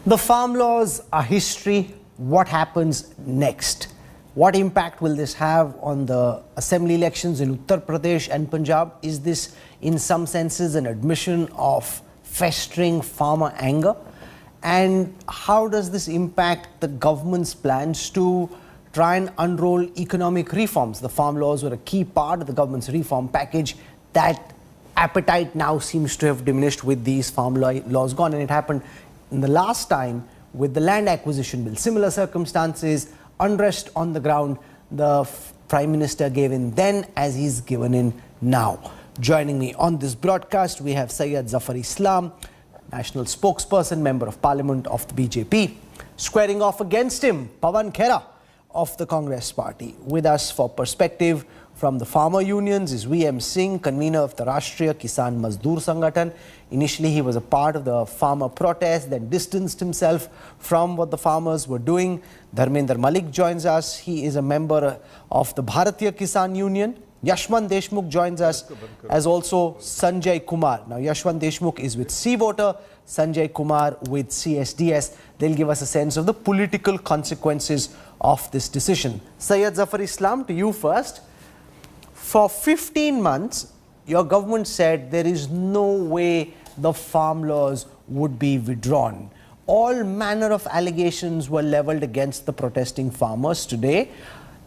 The farm laws are history. What happens next? What impact will this have on the assembly elections in Uttar Pradesh and Punjab? Is this, in some senses, an admission of festering farmer anger? And how does this impact the government's plans to try and unroll economic reforms? The farm laws were a key part of the government's reform package. That appetite now seems to have diminished with these farm laws gone, and it happened in the last time with the land acquisition bill. Similar circumstances, unrest on the ground. The Prime Minister gave in then as he's given in now. Joining me on this broadcast, we have Syed Zafar Islam, National Spokesperson, Member of Parliament of the BJP. Squaring off against him, Pawan Khera of the Congress Party. With us for perspective from the farmer unions is VM Singh, convener of the Rashtriya Kisan Mazdoor Sangathan. Initially, he was a part of the farmer protest, then distanced himself from what the farmers were doing. Dharmender Malik joins us. He is a member of the Bharatiya Kisan Union. Yashwant Deshmukh joins us, as also Sanjay Kumar. Now, Yashwant Deshmukh is with C-Voter, Sanjay Kumar with CSDS. They'll give us a sense of the political consequences of this decision. Syed Zafar Islam, to you first. For 15 months, your government said there is no way the farm laws would be withdrawn. All manner of allegations were leveled against the protesting farmers. Today,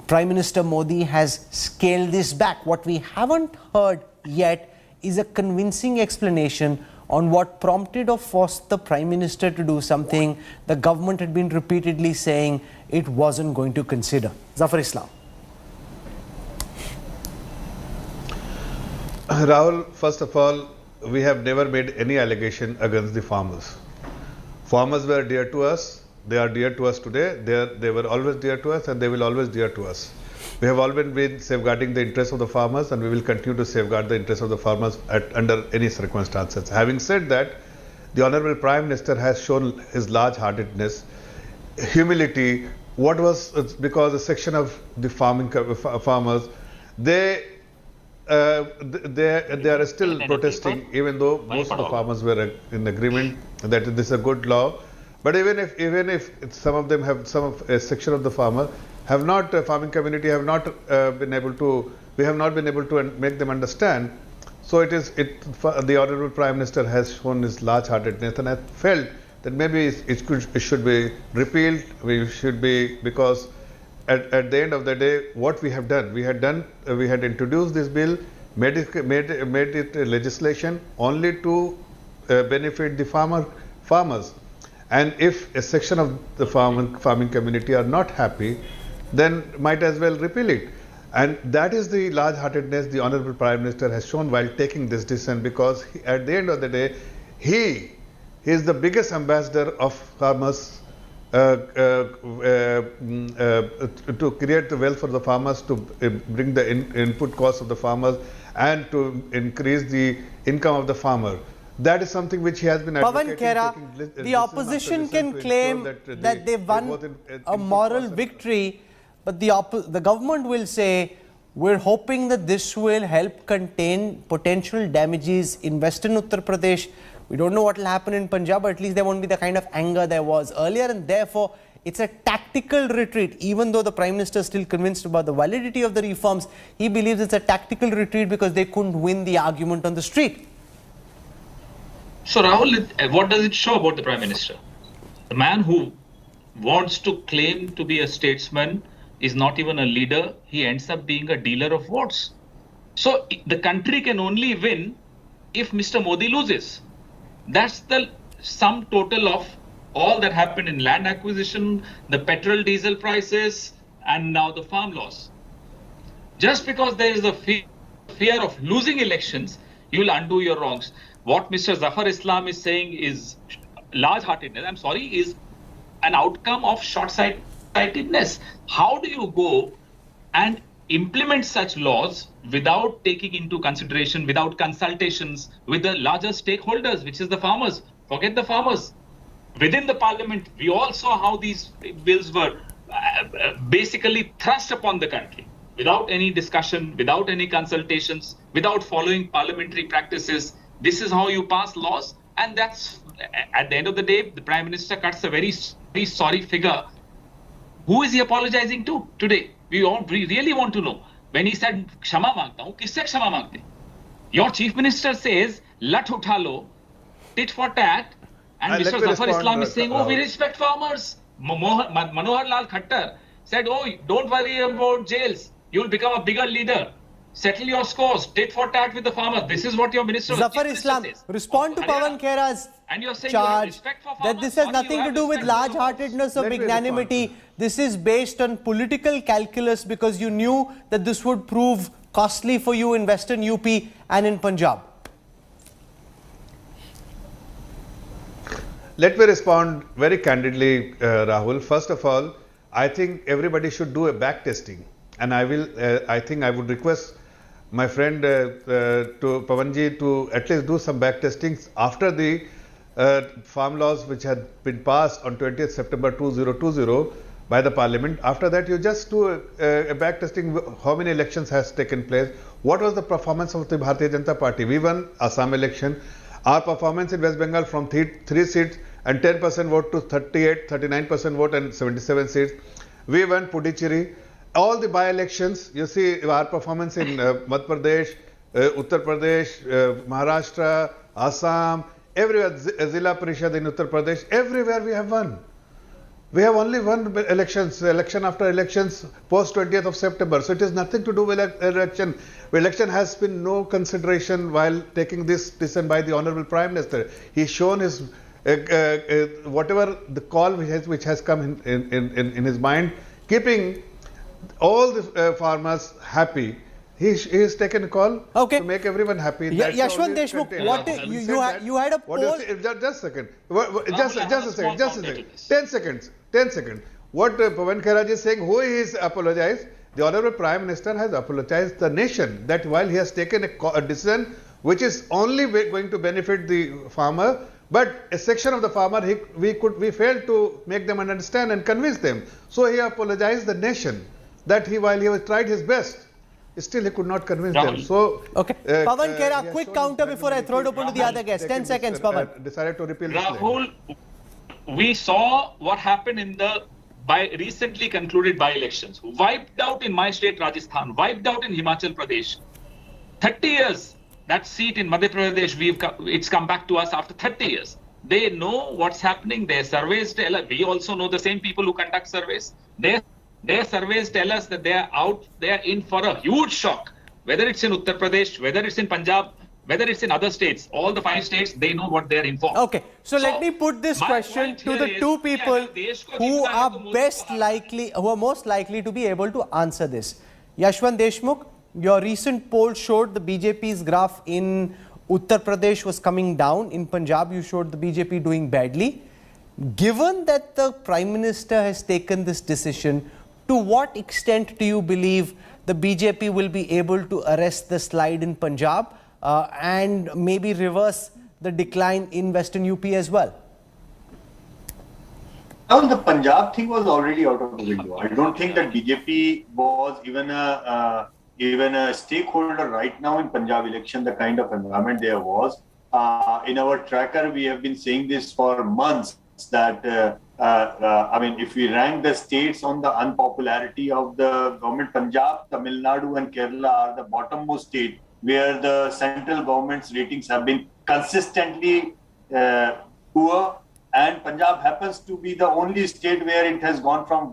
Prime Minister Modi has scaled this back. What we haven't heard yet is a convincing explanation on what prompted or forced the Prime Minister to do something the government had been repeatedly saying it wasn't going to consider. Zafar Islam. Rahul, first of all, we have never made any allegation against the farmers. Farmers were dear to us. They are dear to us today. They were always dear to us, and they will always dear to us. We have always been safeguarding the interests of the farmers, and we will continue to safeguard the interests of the farmers under any circumstances. Having said that, the Honorable Prime Minister has shown his large-heartedness, humility. What was because a section of the farmers, they are still protesting, even though most of the farmers were in agreement that this is a good law. But even if some of them have, a section of the farmer have not, farming community have not been able to, we have not been able to make them understand. So the Honorable Prime Minister has shown his large-heartedness, and I felt that maybe it should be repealed. We should be, because at the end of the day, what we have done, we had introduced this bill, made it legislation only to benefit the farmers. And if a section of the farming community are not happy, then might as well repeal it. And that is the large-heartedness the Honorable Prime Minister has shown while taking this decision, because at the end of the day, he is the biggest ambassador of farmers to create the wealth for the farmers, to bring the input costs of the farmers, and to increase the income of the farmer. That is something which he has been advocating. Pawan Khera, the opposition can claim that they won a moral victory, but the government will say, we're hoping that this will help contain potential damages in Western Uttar Pradesh. We don't know what will happen in Punjab, but at least there won't be the kind of anger there was earlier, and therefore it's a tactical retreat. Even though the Prime Minister is still convinced about the validity of the reforms, he believes it's a tactical retreat because they couldn't win the argument on the street. So Rahul, what does it show about the Prime Minister? The man who wants to claim to be a statesman is not even a leader. He ends up being a dealer of votes. So the country can only win if Mr. Modi loses. That's the sum total of all that happened in land acquisition, the petrol diesel prices, and now the farm laws. Just because there is a fear of losing elections, you will undo your wrongs. What Mr. Zafar Islam is saying is large-heartedness, is an outcome of short-sightedness. How do you go and implement such laws without taking into consideration, without consultations with the larger stakeholders, which is the farmers? Forget the farmers. Within the parliament, we all saw how these bills were basically thrust upon the country without any discussion, without any consultations, without following parliamentary practices. This is how you pass laws, and that's at the end of the day, the Prime Minister cuts a very, very sorry figure. Who is he apologizing to today? We really want to know. When he said, Kshama mangta hu, kisse kshama mangte? Your Chief Minister says, lat utha lo, tit for tat, and Mr. Zafar Islam is saying, oh, we respect farmers. Manohar Lal Khattar said, oh, don't worry about jails. You'll become a bigger leader. Settle your scores. Tit for tat with the farmers. This is what your Minister Zafar Islam, says. respond to Pawan Khera's charge that this has nothing to do with large-heartedness or magnanimity. This is based on political calculus because you knew that this would prove costly for you in Western UP and in Punjab. Let me respond very candidly, Rahul. First of all, I think everybody should do a back testing, and I think I would request my friend to Pawanji to at least do some back testings after the farm laws which had been passed on 20th September 2020 by the Parliament. After that, you just do a back testing. How many elections has taken place? What was the performance of the Bharatiya Janata Party? We won Assam election. Our performance in West Bengal from 3 seats and 10% vote to 38, 39% vote and 77 seats. We won Puducherry. All the by-elections, you see our performance in Madhya Pradesh, Uttar Pradesh, Maharashtra, Assam, everywhere, Zilla Parishad in Uttar Pradesh, everywhere we have won. We have only won elections, election after elections, post 20th of September. So it has nothing to do with election. Election has been no consideration while taking this decision by the Honorable Prime Minister. He's shown his, whatever the call which has come in his mind, keeping all the farmers happy. He's taken a call to make everyone happy. Yashwant Deshmukh, you had a poll. Just a second. Just a second. 10 seconds. What Pawan Khera is saying, who is apologized? The Honorable Prime Minister has apologized the nation that while he has taken a decision which is only going to benefit the farmer, but a section of the farmer we failed to make them understand and convince them. So he apologized the nation that while he has tried his best, still he could not convince them. So Pawan Khera, quick counter before I throw it open to the other guests. 10 seconds, Pawan. Decided to repeal Rahul, we saw what happened in the recently concluded by-elections. Wiped out in my state, Rajasthan. Wiped out in Himachal Pradesh. 30 years. That seat in Madhya Pradesh, it's come back to us after 30 years. They know what's happening. Their surveys tell us. We also know the same people who conduct surveys. Their surveys tell us that they are out. They are in for a huge shock. Whether it's in Uttar Pradesh, whether it's in Punjab, whether it's in other states, all the 5 states, they know what they are in for. Okay, so let me put this question to the 2 people who are most likely to be able to answer this. Yashwant Deshmukh, your recent poll showed the BJP's graph in Uttar Pradesh was coming down. In Punjab, you showed the BJP doing badly. Given that the Prime Minister has taken this decision, to what extent do you believe the BJP will be able to arrest the slide in Punjab and maybe reverse the decline in Western UP as well? Now, the Punjab thing was already out of the window. I don't think that BJP was even a stakeholder right now in Punjab election, the kind of environment there was. In our tracker, we have been saying this for months that, I mean, if we rank the states on the unpopularity of the government, Punjab, Tamil Nadu and Kerala are the bottommost state where the central government's ratings have been consistently poor, and Punjab happens to be the only state where it has gone from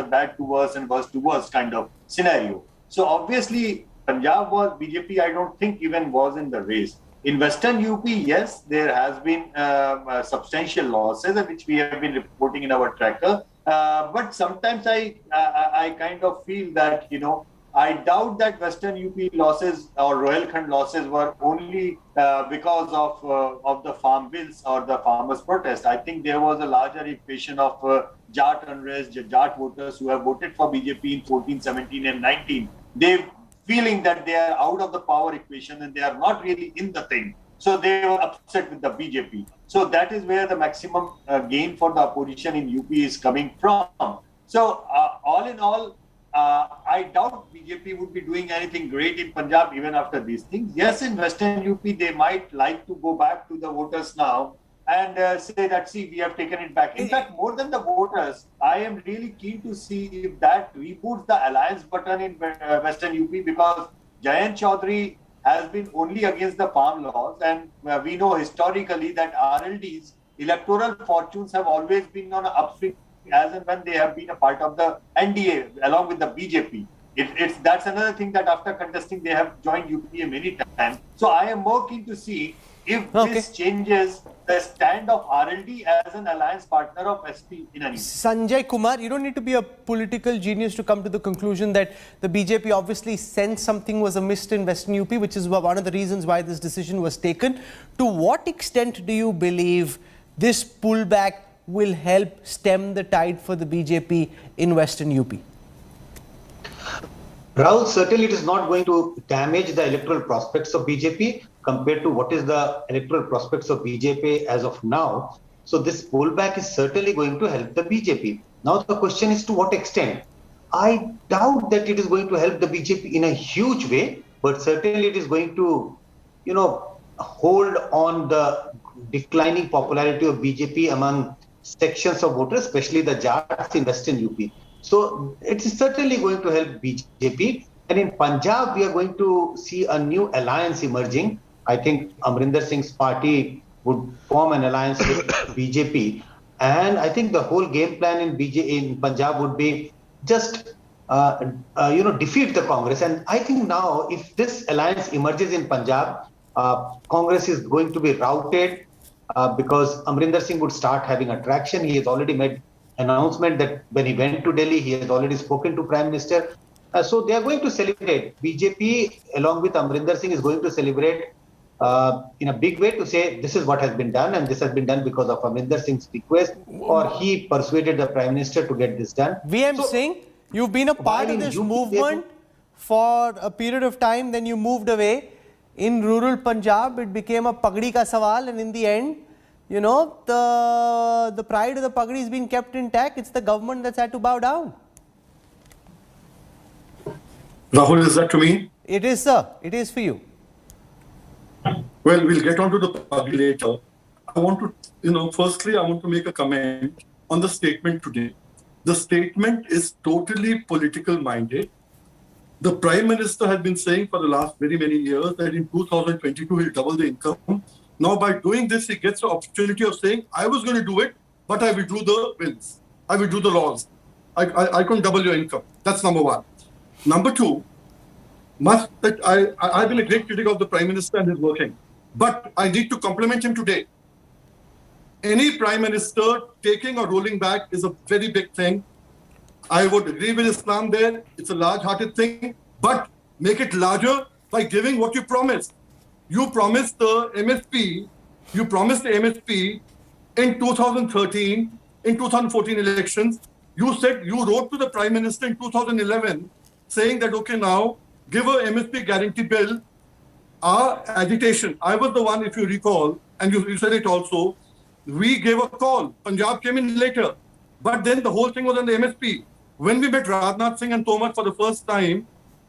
bad to worse and worse to worse kind of scenario. So obviously Punjab was, BJP I don't think even was in the race. In Western UP, yes, there has been substantial losses which we have been reporting in our tracker. But sometimes I kind of feel that, you know, I doubt that Western UP losses or Rohilkhand losses were only because of the farm bills or the farmers' protest. I think there was a larger equation of Jat unrest, Jat voters who have voted for BJP in 14, 17 and 19. They feeling that they are out of the power equation and they are not really in the thing. So they were upset with the BJP. So that is where the maximum gain for the opposition in UP is coming from. So all in all, I doubt BJP would be doing anything great in Punjab even after these things. Yes, in Western UP, they might like to go back to the voters now and say that, see, we have taken it back. In fact, more than the voters, I am really keen to see if that reboots the alliance button in Western UP, because Jayant Chaudhary has been only against the farm laws, and we know historically that RLD's electoral fortunes have always been on an upswing as and when they have been a part of the NDA along with the BJP. That's another thing, that after contesting they have joined UPA many times. So I am more keen to see if this changes the stand of RLD as an alliance partner of SP in any way. Sanjay Kumar, you don't need to be a political genius to come to the conclusion that the BJP obviously sensed something was amiss in Western UP, which is one of the reasons why this decision was taken. To what extent do you believe this pullback will help stem the tide for the BJP in Western UP? Rahul, certainly it is not going to damage the electoral prospects of BJP compared to what is the electoral prospects of BJP as of now. So this pullback is certainly going to help the BJP. Now the question is to what extent? I doubt that it is going to help the BJP in a huge way, but certainly it is going to, hold on the declining popularity of BJP among sections of voters, especially the Jats in Western UP. So it is certainly going to help BJP. And in Punjab, we are going to see a new alliance emerging. I think Amrinder Singh's party would form an alliance with BJP. And I think the whole game plan in Punjab would be just, defeat the Congress. And I think now, if this alliance emerges in Punjab, Congress is going to be routed because Amrinder Singh would start having attraction. He has already made announcement that when he went to Delhi, he has already spoken to Prime Minister. So they are going to celebrate. BJP, along with Amrinder Singh, is going to celebrate in a big way to say this is what has been done, and this has been done because of Amrinder Singh's request, or he persuaded the Prime Minister to get this done. VM Singh, you've been a part of this movement for a period of time, then you moved away. In rural Punjab, it became a pagdi ka sawal, and in the end, the pride of the pagdi has been kept intact. It's the government that's had to bow down. Rahul, is that to me? It is, sir. It is for you. Well, we'll get on to the pagdi later. I want to, firstly, I want to make a comment on the statement today. The statement is totally political minded. The Prime Minister has been saying for the last very many years that in 2022 he'll double the income. Now, by doing this, he gets the opportunity of saying, I was going to do it, but I will do the bills. I will do the laws. I can double your income. That's number one. Number two, I've been a great critic of the Prime Minister and his working, but I need to compliment him today. Any Prime Minister taking or rolling back is a very big thing. I would agree with Islam there. It's a large-hearted thing, but make it larger by giving what you promised. You promised the MSP. You promised the MSP in 2013, in 2014 elections. You said, you wrote to the Prime Minister in 2011 saying that, okay, now give a MSP guarantee bill. Our agitation, I was the one, if you recall, and you said it also, we gave a call. Punjab came in later. But then the whole thing was on the MSP. When we met Rajnath Singh and Tomar for the first time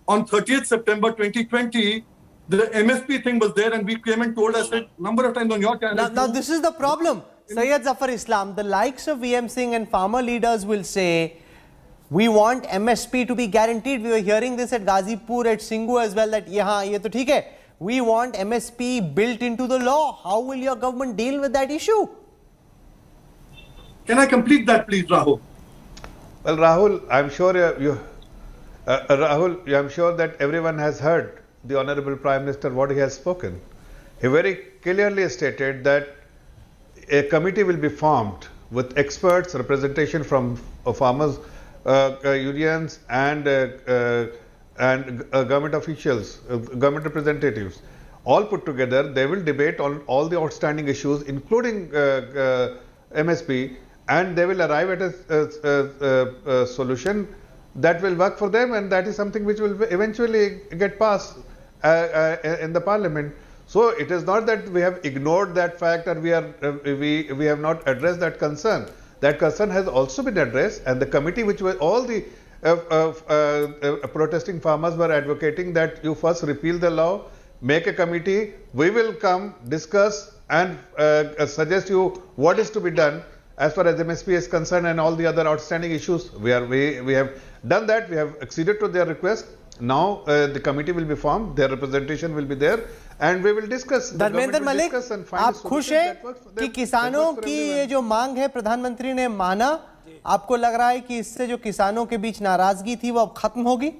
on 30th September 2020, the MSP thing was there, and we came and told us a number of times on your channel. Now this is the problem. Syed Zafar Islam, the likes of VM Singh and farmer leaders will say, we want MSP to be guaranteed. We were hearing this at Ghazipur, at Singhu as well, that ye to theek hai. We want MSP built into the law. How will your government deal with that issue? Can I complete that, please, Rahul? Well, Rahul, I'm sure I'm sure that everyone has heard the Honorable Prime Minister what he has spoken. He very clearly stated that a committee will be formed with experts, representation from farmers, unions, and government officials, government representatives, all put together. They will debate on all the outstanding issues, including MSP. And they will arrive at a solution that will work for them, and that is something which will eventually get passed in the parliament. So it is not that we have ignored that fact, or we have not addressed that concern. That concern has also been addressed, and the committee, which were all the protesting farmers were advocating that you first repeal the law, make a committee, we will come, discuss, and suggest you what is to be done as far as MSP is concerned and all the other outstanding issues. We have done that. We have acceded to their request. Now the committee will be formed. Their representation will be there, and we will discuss. Dharmendra Malik, आप खुश हैं कि किसानों की ये जो मांग है प्रधानमंत्री ने माना? आपको लग रहा है कि इससे जो किसानों के बीच नाराजगी थी वो अब खत्म होगी?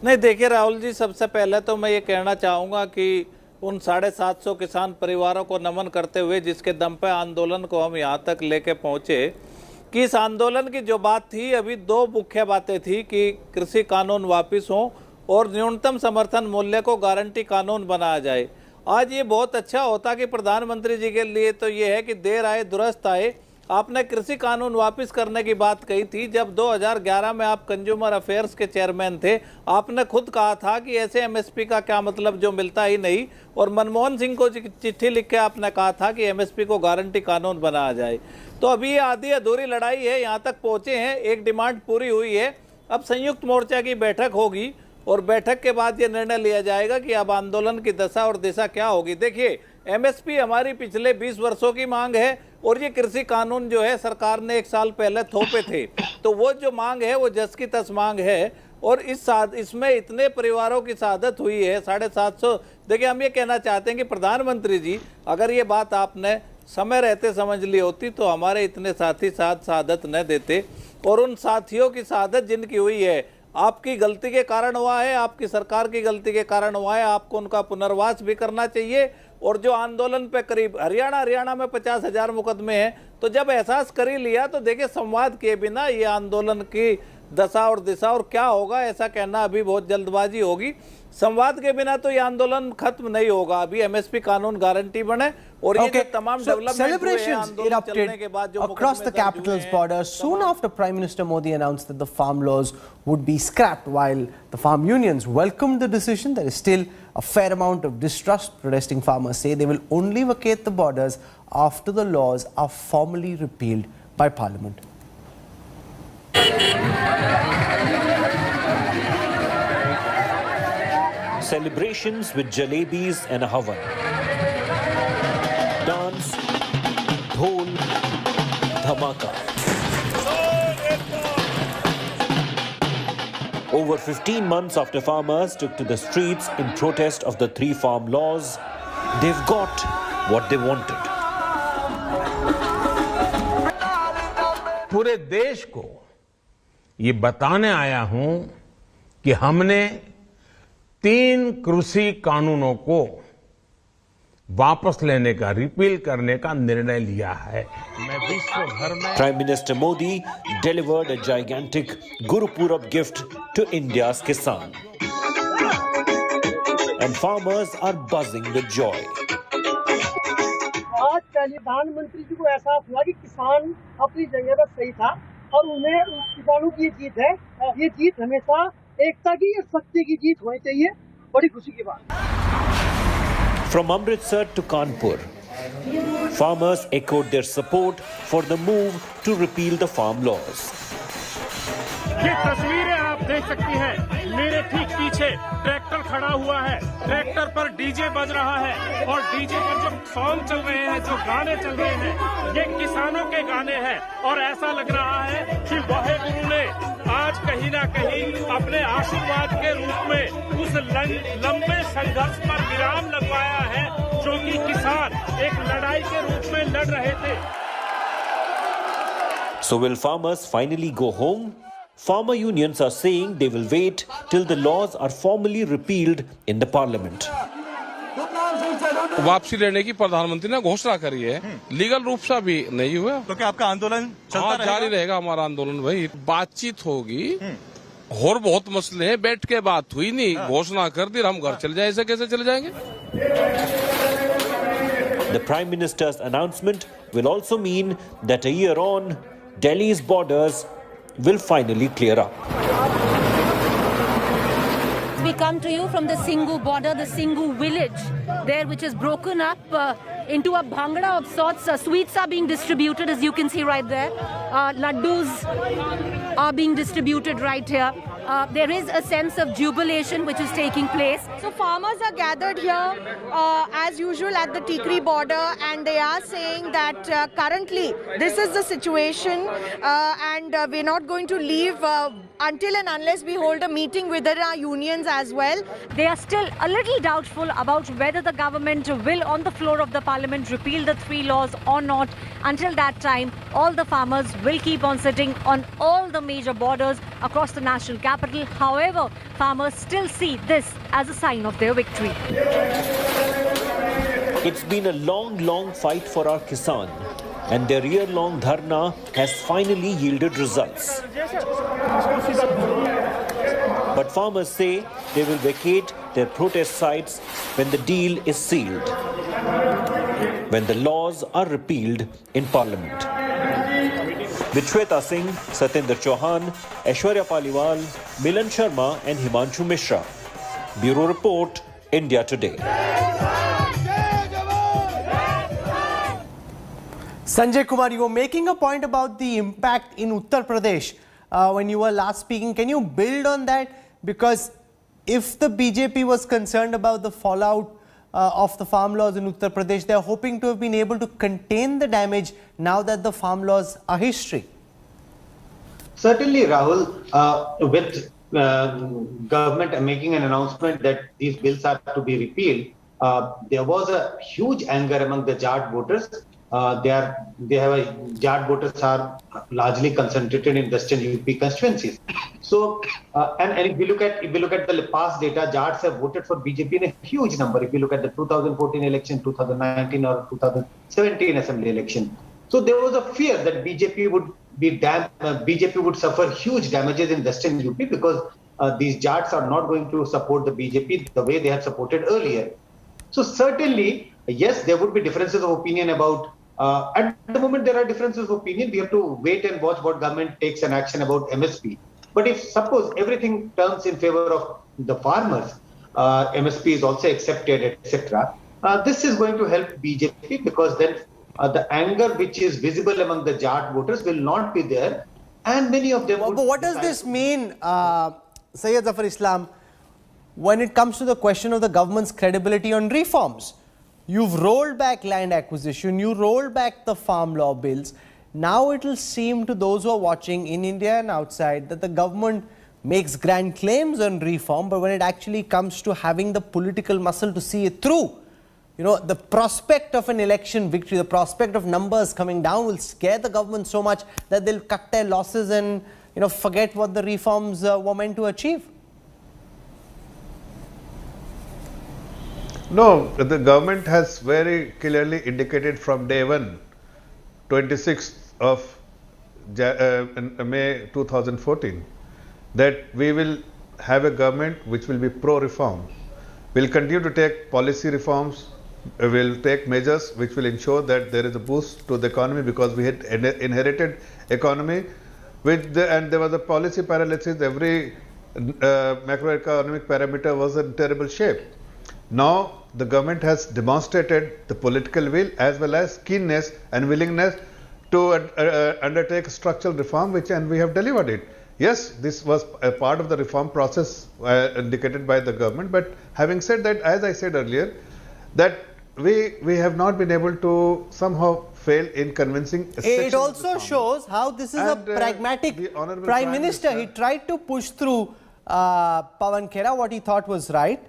नहीं, देखिए राहुल जी, सबसे पहले तो मैं ये कहना चाहूँगा कि उन 750 किसान परिवारों को नमन करते हुए जिसके दम पे आंदोलन को हम यहाँ तक लेके पहुँचे, कि इस आंदोलन की जो बात थी, अभी दो मुख्य बातें थी कि कृषि कानून वापस हों और न्यूनतम समर्थन मूल्य को गारंटी कानून बनाया जाए। आज ये बहुत अच्छा होता कि प्रधानमंत्री जी के लिए तो ये है कि देर आए दुरुस्त आए। आपने कृषि कानून वापस करने की बात कही थी जब 2011 में आप कंज्यूमर अफेयर्स के चेयरमैन थे। आपने खुद कहा था कि ऐसे एमएसपी का क्या मतलब जो मिलता ही नहीं, और मनमोहन सिंह को चिट्ठी लिख के आपने कहा था कि एमएसपी को गारंटी कानून बनाया जाए। तो अभी ये आधी अधूरी लड़ाई है, यहाँ तक पहुँचे हैं, एक डिमांड पूरी हुई है। अब संयुक्त मोर्चा की बैठक होगी और बैठक के बाद ये निर्णय लिया जाएगा कि अब आंदोलन की दशा और दिशा क्या होगी। देखिए, एमएसपी हमारी पिछले 20 वर्षों की मांग है और ये कृषि कानून जो है सरकार ने 1 साल पहले थोपे थे, तो वो जो मांग है वो जस की तस मांग है। और इसमें इतने परिवारों की शहादत हुई है, 750। देखिए, हम ये कहना चाहते हैं कि प्रधानमंत्री जी, अगर ये बात आपने समय रहते समझ ली होती तो हमारे इतने साथी साथ शहादत न देते। और उन साथियों की शहादत जिनकी हुई है, आपकी गलती के कारण हुआ है, आपकी सरकार की गलती के कारण हुआ है, आपको उनका पुनर्वास भी करना चाहिए। और जो आंदोलन पे करीब हरियाणा में 50,000 मुकदमे हैं, तो जब एहसास कर ही लिया तो देखिए, संवाद किए बिना ये आंदोलन की दशा और दिशा और क्या होगा ऐसा कहना अभी बहुत जल्दबाजी होगी। संवाद के बिना तो ये आंदोलन खत्म नहीं होगा। अभी एमएसपी कानून गारंटी बने और ये जो तमाम celebrations erupted across the capital's borders soon after Prime Minister Modi announced that the farm laws would be scrapped. While the farm unions welcomed the decision, there is still a fair amount of distrust. Protesting farmers say they will only vacate the borders after the laws are formally repealed by Parliament. Celebrations with jalebis and a havan. Dance, dhol, dhamaka. Over 15 months after farmers took to the streets in protest of the 3 farm laws, they've got what they wanted. पूरे देश को ये बताने आया हूं कि हमने 3 कृषि कानूनों को वापस लेने का, रिपील करने का निर्णय लिया है। मैं विश्व भर में Prime Minister Modi delivered a gigantic Guru Purab gift to India's Kisan. And farmers are buzzing with joy. आज प्रधानमंत्री जी को एहसास हुआ कि किसान अपनी जगह पर सही था और उन्हें किसानों की जीत है। ये जीत हमेशा एकता की और सत्य की जीत होनी चाहिए। बड़ी खुशी की बात। From Amritsar to Kanpur, farmers echoed their support for the move to repeal the farm laws. ये तस्वीरें आप देख सकती हैं। मेरे ठीक पीछे ट्रैक्टर खड़ा हुआ है, ट्रैक्टर पर डीजे बज रहा है और डीजे पर जो सॉन्ग चल रहे हैं, जो गाने चल रहे हैं, ये किसानों के गाने हैं। और ऐसा लग रहा है कि वाहेगुरु ने आज कहीं ना कहीं अपने आशीर्वाद के रूप में उस लंबे संघर्ष पर विराम लगवाया है जो कि किसान एक लड़ाई के रूप में लड़ रहे थे। So will farmers finally go home? Farmer unions are saying they will wait till the laws are formally repealed in the parliament. वापसी लेने की प्रधानमंत्री ने घोषणा करी है, लीगल रूप से भी नहीं हुआ। तो क्या आपका आंदोलन चलता रहेगा? जारी रहेगा हमारा आंदोलन। भाई बातचीत होगी और बहुत मसले हैं, बैठ के बात हुई नहीं, घोषणा कर दी, हम घर चले जाए, ऐसे कैसे चले जाएंगे? The Prime Minister's announcement will also mean that a year on, Delhi's borders will finally clear up. We come to you from the Singhu border, the Singhu village there, which is broken up into a bhangra of sorts. Sweets are being distributed, as you can see right there. Laddus are being distributed right here. there is a sense of jubilation which is taking place. So farmers are gathered here as usual at the Tikri border, and they are saying that currently this is the situation, and we're not going to leave until and unless we hold a meeting with our unions as well. They are still a little doubtful about whether the government will on the floor of the parliament repeal the 3 laws or not. Until that time, all the farmers will keep on sitting on all the major borders across the national capital. However, farmers still see this as a sign of their victory. It's been a long fight for our Kisan, and their year-long dharna has finally yielded results. But farmers say they will vacate their protest sites when the deal is sealed, when the laws are repealed in Parliament. With Shweta Singh, Satyendra Chauhan, Aishwarya Paliwal, Milan Sharma and Himanshu Mishra. Bureau Report, India Today. Sanjay Kumar, you were making a point about the impact in Uttar Pradesh when you were last speaking. Can you build on that? Because if the BJP was concerned about the fallout of the farm laws in Uttar Pradesh, they are hoping to have been able to contain the damage now that the farm laws are history. Certainly, Rahul, with government making an announcement that these bills are to be repealed, there was a huge anger among the Jat voters. Jat voters are largely concentrated in Western UP constituencies. So, and if we look at the past data, Jats have voted for BJP in a huge number. If you look at the 2014 election, 2019 or 2017 assembly election, so there was a fear that BJP would suffer huge damages in Western UP because these Jats are not going to support the BJP the way they had supported earlier. So certainly, yes, there would be differences of opinion about. At the moment, there are differences of opinion. We have to wait and watch what government takes an action about MSP. But if suppose everything turns in favor of the farmers, MSP is also accepted, etc. This is going to help BJP because then the anger which is visible among the Jat voters will not be there, and many of them. But what does this mean, Syed Zafar Islam, when it comes to the question of the government's credibility on reforms? You've rolled back land acquisition, you rolled back the farm law bills. Now it will seem to those who are watching in India and outside that the government makes grand claims on reform, but when it actually comes to having the political muscle to see it through, you know, the prospect of an election victory, the prospect of numbers coming down will scare the government so much that they'll cut their losses and, you know, forget what the reforms were meant to achieve. No, the government has very clearly indicated from day one, 26th of May 2014, that we will have a government which will be pro-reform. We'll continue to take policy reforms, we'll take measures which will ensure that there is a boost to the economy because we had inherited economy and there was a policy paralysis. Every macroeconomic parameter was in terrible shape. Now, the government has demonstrated the political will as well as keenness and willingness to undertake structural reform, and we have delivered it. Yes, this was a part of the reform process indicated by the government, but having said that, as I said earlier, that we have not been able to somehow fail in convincing. It also shows how this is a pragmatic Prime Minister. He tried to push through Pawan Khera what he thought was right.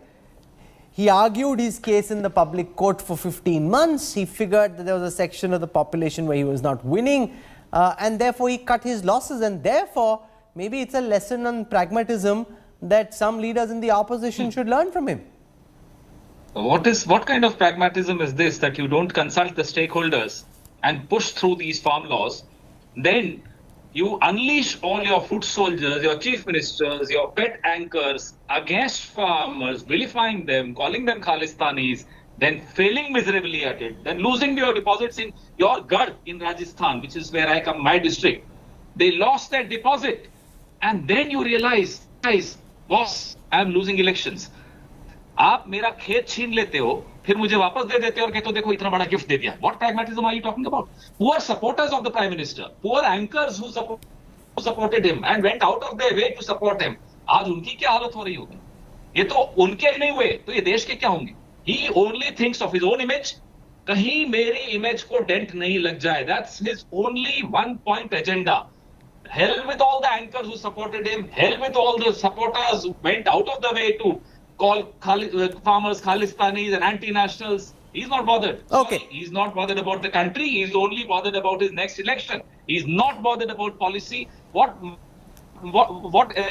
He argued his case in the public court for 15 months. He figured that there was a section of the population where he was not winning and therefore he cut his losses, and therefore maybe it's a lesson on pragmatism that some leaders in the opposition should learn from him. What kind of pragmatism is this, that you don't consult the stakeholders and push through these farm laws, then you unleash all your foot soldiers, your chief ministers, your pet anchors against farmers, vilifying them, calling them Khalistanis, then failing miserably at it, then losing your deposits in your Garh in Rajasthan, which is where I come, my district. They lost their deposit, and then you realize, guys, boss, I am losing elections. आप मेरा खेत छीन लेते हो, फिर मुझे वापस दे देते हो और कहते हो देखो इतना बड़ा गिफ्ट दे दिया. What pragmatism are you talking about? Poor supporters of the Prime Minister, poor anchors who supported him and went out of their way to support him, आज उनकी क्या हालत हो रही होगी? ये तो उनके नहीं हुए तो ये देश के क्या होंगे? He only thinks of his own image. कहीं मेरी इमेज को डेंट नहीं लग जाए. That's his only one point agenda. Hell with all the anchors who supported him. Hell with all the supporters who went out of the way to call farmers Khalistanis and anti-nationals. He's not bothered. Okay. Sorry, he's not bothered about the country. He's only bothered about his next election. He's not bothered about policy. What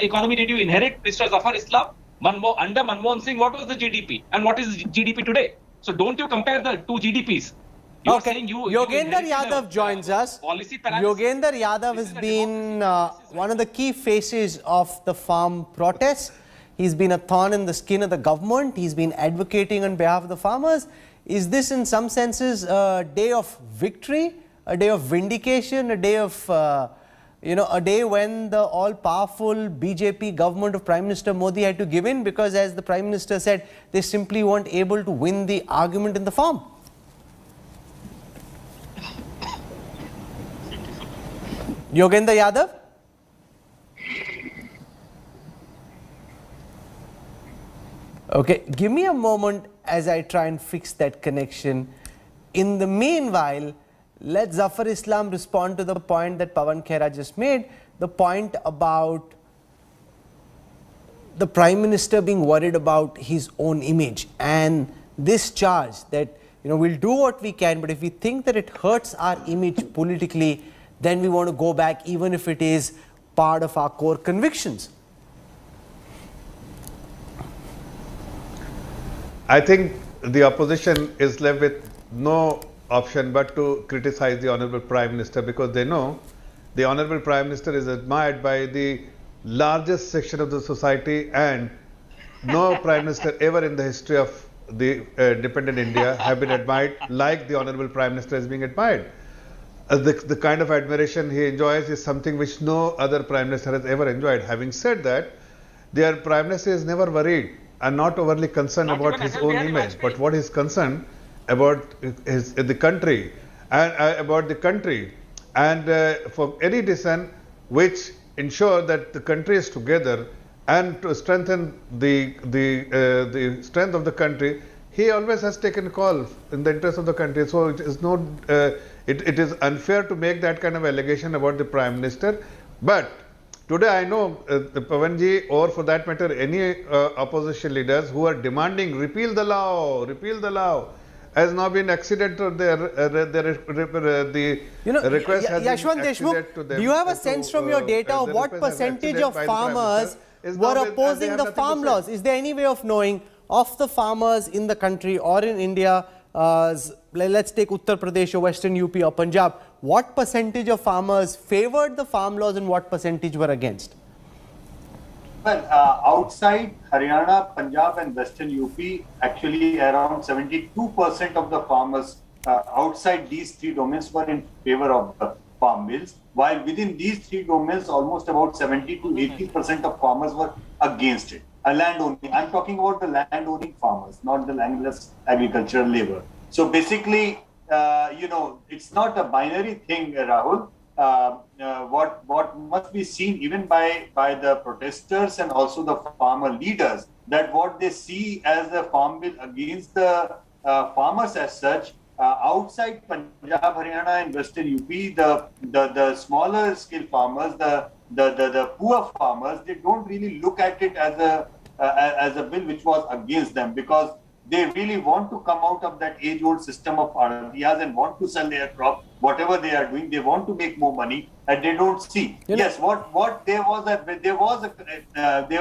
economy did you inherit, Mr. Zafar Islam? Under Manmohan Singh, what was the GDP? And what is GDP today? So don't you compare the two GDPs. Okay, Yogendra Yadav joins us. Yogendra Yadav has been one of the key faces of the farm protests. He's been a thorn in the skin of the government. He's been advocating on behalf of the farmers. Is this in some senses a day of victory, a day of vindication, a day of, a day when the all-powerful BJP government of Prime Minister Modi had to give in because, as the Prime Minister said, they simply weren't able to win the argument in the farm? Yogendra Yadav? Okay, give me a moment as I try and fix that connection. In the meanwhile, let Zafar Islam respond to the point that Pawan Khera just made, the point about the Prime Minister being worried about his own image and this charge that, we'll do what we can, but if we think that it hurts our image politically, then we want to go back even if it is part of our core convictions. I think the opposition is left with no option but to criticize the Honorable Prime Minister because they know the Honorable Prime Minister is admired by the largest section of the society and no Prime Minister ever in the history of the independent India have been admired like the Honorable Prime Minister is being admired. The kind of admiration he enjoys is something which no other Prime Minister has ever enjoyed. Having said that, their Prime Minister is never worried and not overly concerned about his own image, but what is concerned about is the country and about the country and for any decision which ensure that the country is together and to strengthen the strength of the country, he always has taken a call in the interest of the country. So it is not it is unfair to make that kind of allegation about the Prime Minister. But today I know Pawanji or for that matter any opposition leaders who are demanding repeal the law has now been acceded to the request has Yashwant been Deshmukh, to them. do you have a sense from your data of what percentage of farmers were opposing the farm laws? Is there any way of knowing of the farmers in the country or in India, let's take Uttar Pradesh or Western UP or Punjab, what percentage of farmers favored the farm laws and what percentage were against? Well, outside Haryana, Punjab and Western UP, actually around 72% of the farmers outside these three domains were in favor of the farm bills, while within these three domains, almost about 70 to 80% of farmers were against it. Landowning, I'm talking about the landowning farmers, not the landless agricultural labor. So basically, it's not a binary thing, Rahul. What must be seen even by the protesters and also the farmer leaders, that what they see as a farm bill against the farmers as such, outside Punjab, Haryana and Western UP, the smaller scale farmers, the poor farmers, they don't really look at it as a bill which was against them, because they really want to come out of that age-old system of Aradiyas and want to sell their crop, whatever they are doing, they want to make more money, and they don't see. Yes, there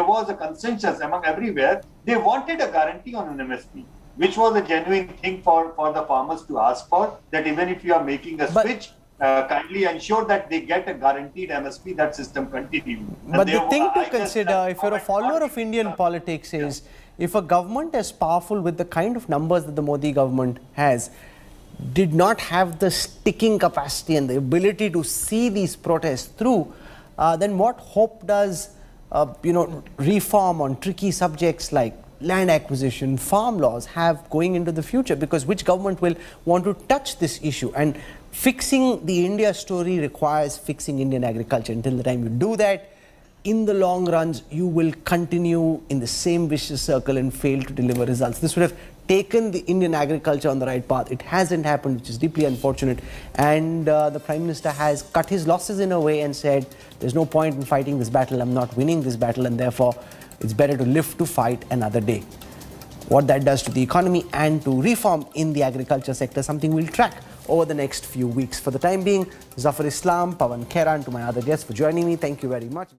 was a consensus among everywhere. They wanted a guarantee on an MSP, which was a genuine thing for the farmers to ask for, that even if you are making a switch, kindly ensure that they get a guaranteed MSP, that system continues. But the thing to consider, if you're a follower of Indian politics, is if a government as powerful with the kind of numbers that the Modi government has, did not have the sticking capacity and the ability to see these protests through, then what hope does reform on tricky subjects like land acquisition, farm laws have going into the future? Because which government will want to touch this issue? And fixing the India story requires fixing Indian agriculture. Until the time you do that, in the long runs, you will continue in the same vicious circle and fail to deliver results. This would have taken the Indian agriculture on the right path. It hasn't happened, which is deeply unfortunate. And the Prime Minister has cut his losses in a way and said, there's no point in fighting this battle. I'm not winning this battle, and therefore it's better to live to fight another day. What that does to the economy and to reform in the agriculture sector, something we'll track over the next few weeks. For the time being, Zafar Islam, Pawan Khera, and to my other guests for joining me, thank you very much.